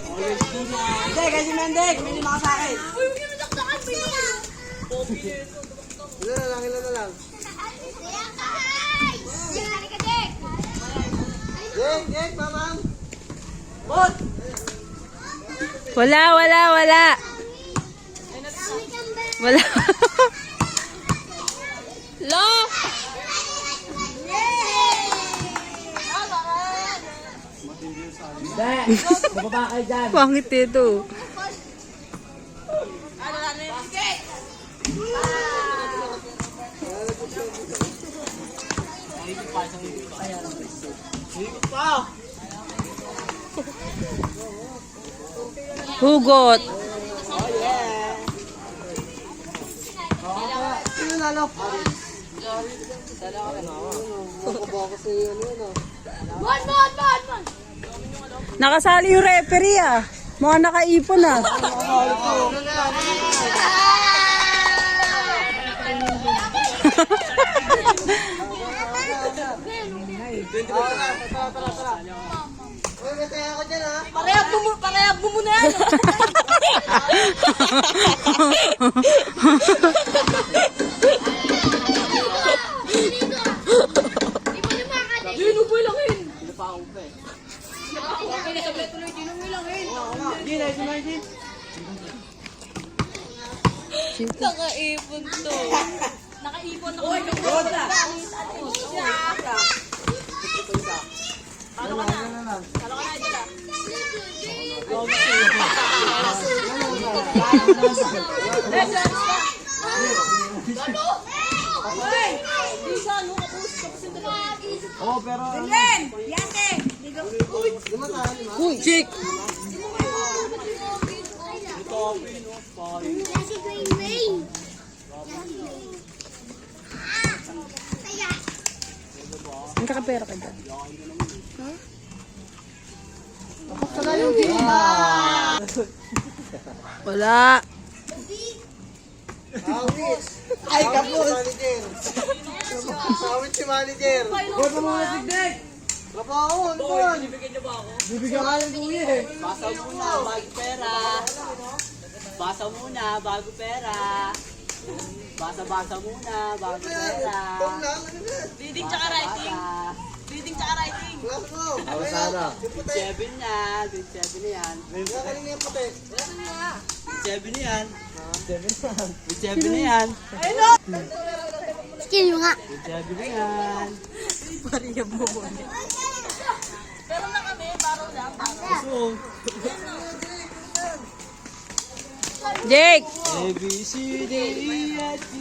Hindi, kasi Mendek. May lima ka sa akin. Uy, huwag yung nasaksakan. Ilan na lang. Jake, mamang. Bot! Wala. Wala. Lo! Hindi. Bababa kayo dyan. Pangit ito. Higit pa. Hugot. Oh, yeah. Sino nalo? Nakasali yung referee ah. Mga nakaipon ah. Tara. Uy, mataya ako dyan ha. Parehab mo muna yan. Ginuboy lang yun. Pinapaong pa eh. Okay, nasablet tuloy. Ginuboy lang yun. Gin, ayos mo na Gin. Nakaipon to. Nakaipon ako. Uy, Bot na. Ano ka na? Ano ka na dila? Oh, pero... Uy, Jake. Ang kakapera ka dyan. Wala. Awit. Ay, kapos. Awit si manager. Bot mo muna si Dek. Trabaho, ano ba yan? Bibigyan ka ng kuya eh. Basa muna, bago pera. Basa muna, bago pera. Basa muna, bago pera. Bong lang, ano ba? Reading tsaka writing. Reading tsaka writing. Class mo. Ako sana. Yung puti. Grade 7 na, grade 7 na yan. Wala ka rin yung puti. Grade 7 na yan. Seven na. Grade 7 na yan. Skill mo nga. Grade 7 na yan. Pero na kami, baro lang. So, Jake. A, B, C, D, E, F, G.